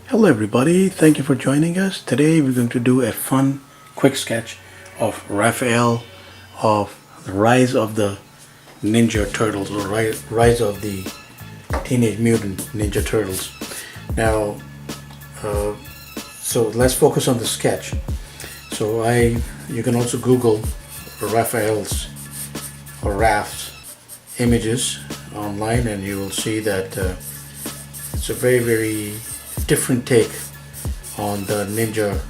Hello everybody, thank you for joining us. Today we're going to do a fun quick sketch of Raphael, of the rise of the Ninja Turtles, or rise of the Teenage Mutant Ninja Turtles. Now, so let's focus on the sketch. So you can also Google Raphael's or Raph's images online, and you will see that it's a very different take on the Ninja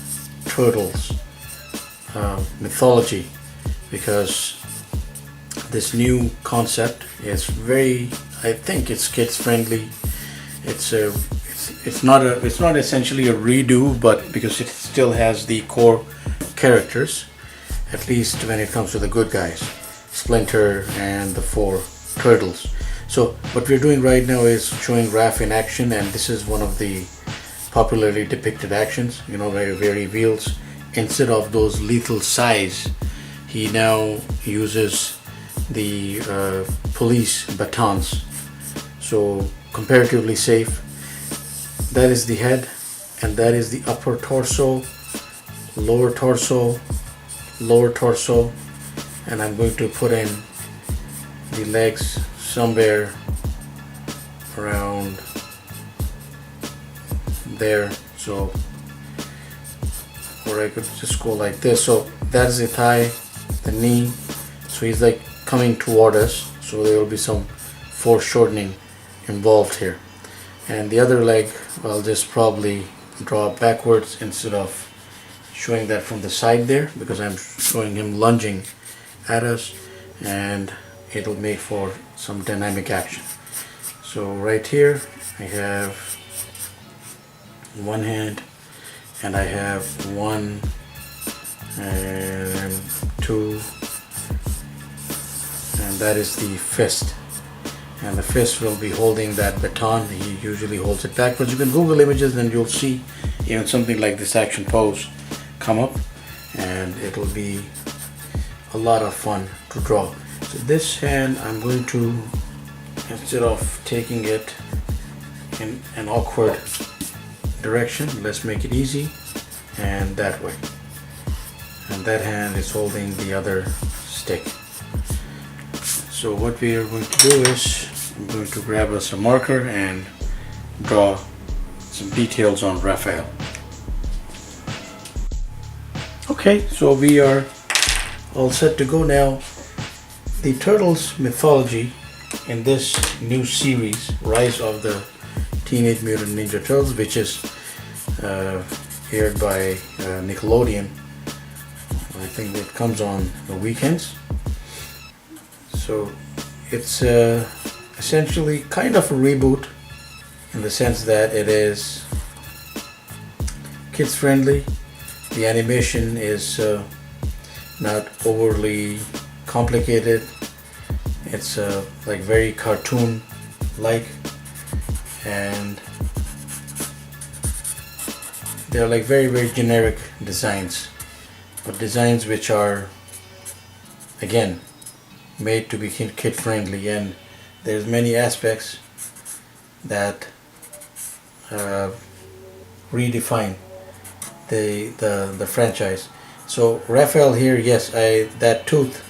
Turtles mythology, because this new concept is I think it's kids friendly. It's not essentially a redo, but because it still has the core characters, at least when it comes to the good guys, Splinter and the four turtles. So what we're doing right now is showing Raph in action, and this is one of the popularly depicted actions, where he reveals, instead of those lethal sais, he now uses the police batons. So comparatively safe. That is the head, and that is the upper torso, lower torso, and I'm going to put in the legs somewhere around there. So, or I could just go like this. So that's the thigh, the knee. So he's like coming toward us, so there will be some foreshortening involved here. And the other leg, I'll just probably draw backwards instead of showing that from the side there, because I'm showing him lunging at us, and it'll make for some dynamic action. So right here I have one hand, and I have one and two, and that is the fist, and the fist will be holding that baton. He usually holds it backwards. You can Google images and you'll see even something like this action pose come up, and it'll be a lot of fun to draw. So this hand, I'm going to, instead of taking it in an awkward direction, let's make it easy, and that way. And that hand is holding the other stick. So what we are going to do is, I'm going to grab us a marker and draw some details on Raphael. Okay, so we are all set to go now. The Turtles mythology in this new series, Rise of the Teenage Mutant Ninja Turtles, which is aired by Nickelodeon. I think it comes on the weekends. So it's essentially kind of a reboot, in the sense that it is kids friendly. The animation is not overly complicated. It's like very cartoon like, and they're like very generic designs, but designs which are again made to be kid friendly. And there's many aspects that redefine the franchise. So Raphael here, yes, that tooth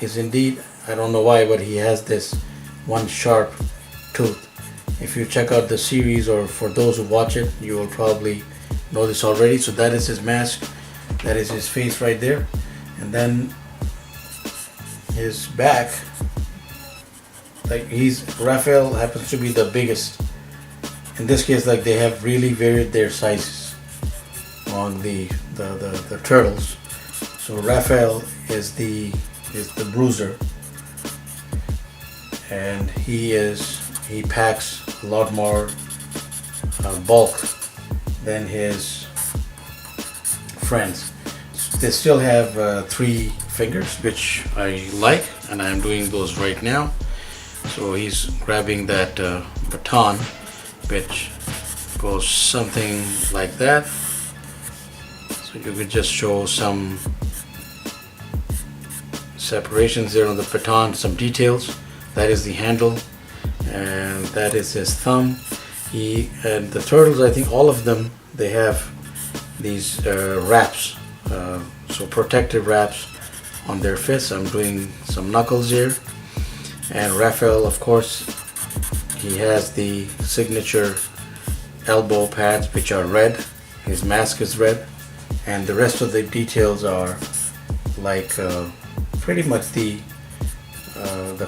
is indeed, I don't know why, but he has this one sharp tooth. If you check out the series, or for those who watch it, you will probably know this already. So that is his mask, that is his face right there, and then his back, like Raphael happens to be the biggest. In this case, like, they have really varied their sizes on the turtles. So Raphael is the bruiser, and he packs a lot more bulk than his friends. They still have 3 fingers, which I like, and I'm doing those right now. So he's grabbing that baton, which goes something like that. So you could just show some separations there on the baton, some details. That is the handle, and that is his thumb, And the turtles, I think all of them, they have these wraps, so protective wraps on their fists. I'm doing some knuckles here. And Raphael, of course, he has the signature elbow pads, which are red. His mask is red, and the rest of the details are like pretty much the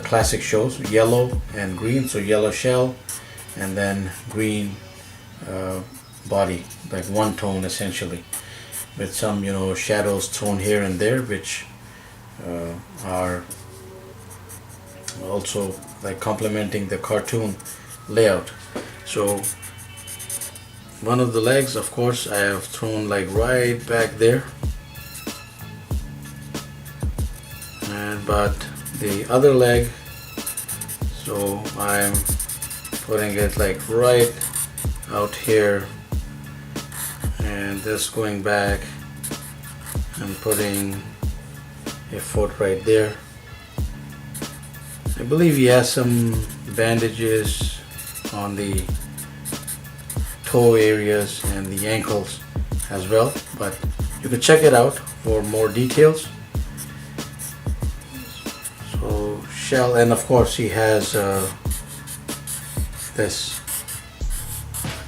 classic shows, yellow and green. So yellow shell, and then green body, like one tone essentially, with some shadows thrown here and there, which are also like complementing the cartoon layout. So one of the legs, of course, I have thrown like right back there, but the other leg, so I'm putting it like right out here, and this going back and putting a foot right there. I believe he has some bandages on the toe areas and the ankles as well, but you can check it out for more details. So shell, and of course he has this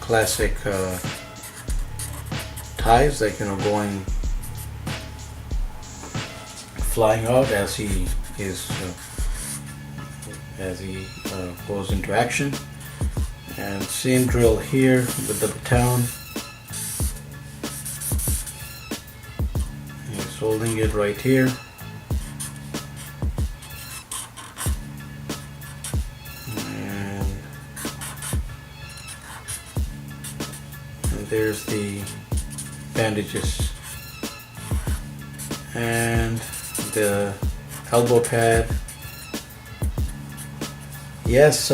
classic ties, like going flying out as he is goes into action. And same drill here with the baton. He's holding it right here. And there's the bandages. And the elbow pad. Yes,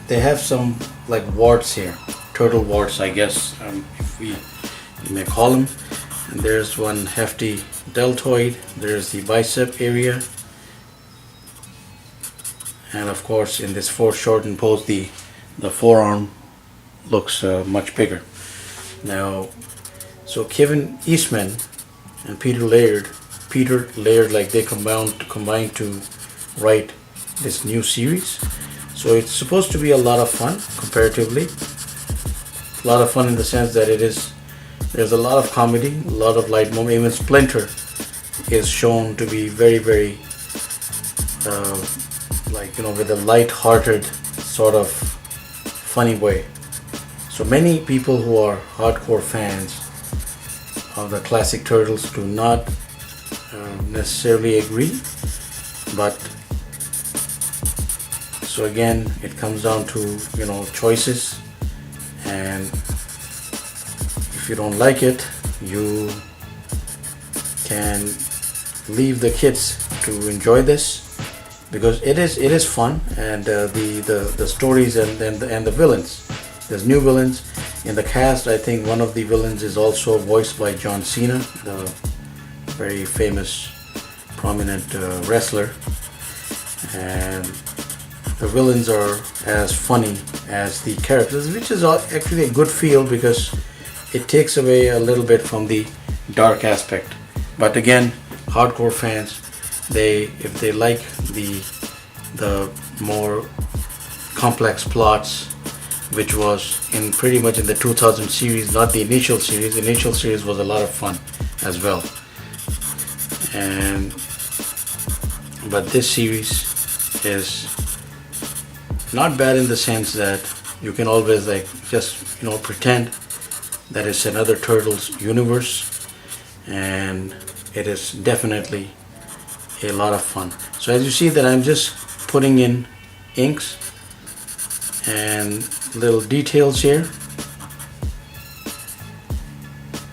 they have some like warts here, turtle warts, I guess, if you may call them. And there's one hefty deltoid. There's the bicep area, and of course in this foreshortened pose the forearm looks much bigger. Now, so Kevin Eastman and Peter Laird, like they combined to write this new series. So it's supposed to be a lot of fun, comparatively. A lot of fun in the sense that there's a lot of comedy, a lot of light moment. Even Splinter is shown to be very, very, with a light-hearted sort of funny way. So many people who are hardcore fans of the classic Turtles do not necessarily agree, but so again, it comes down to choices, and if you don't like it, you can leave the kids to enjoy this, because it is fun, and the stories and the villains. There's new villains in the cast. I think one of the villains is also voiced by John Cena, the very famous, prominent wrestler, and the villains are as funny as the characters, which is actually a good feel, because it takes away a little bit from the dark aspect. But again, hardcore fans, if they like the more complex plots, which was pretty much in the 2000 series, not the initial series. The initial series was a lot of fun as well. But this series is not bad in the sense that you can always just pretend that it's another Turtles universe, and it is definitely a lot of fun. So as you see that I'm just putting in inks and little details here.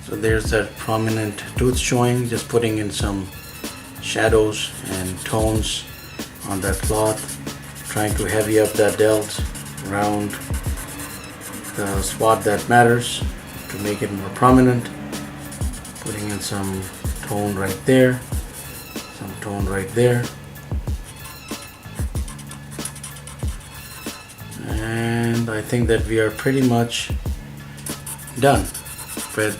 So there's that prominent tooth showing, just putting in some shadows and tones on that cloth, trying to heavy up that delt around the spot that matters to make it more prominent. Putting in some tone right there, some tone right there, and And I think that we are pretty much done with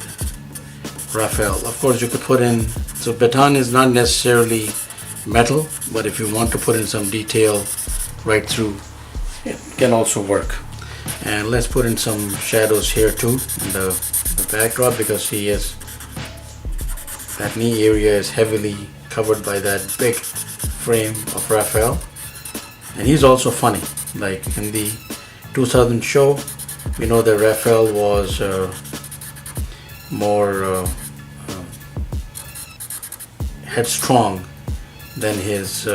Raphael. Of course, you could put in, so baton is not necessarily metal, but if you want to put in some detail right through, it can also work. And let's put in some shadows here too in the backdrop, because that knee area is heavily covered by that big frame of Raphael. And he's also funny. Like in the 2000 show, we know that Raphael was more headstrong than his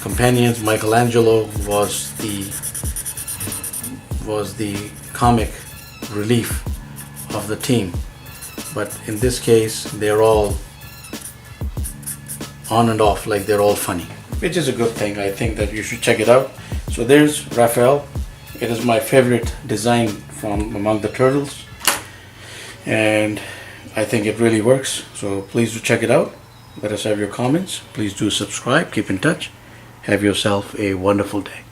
companions. Michelangelo was the comic relief of the team, but in this case they're all on and off, like they're all funny, which is a good thing. I think that you should check it out. So there's Raphael. It is my favorite design from among the turtles, and I think it really works. So please do check it out. Let us have your comments. Please do subscribe. Keep in touch. Have yourself a wonderful day.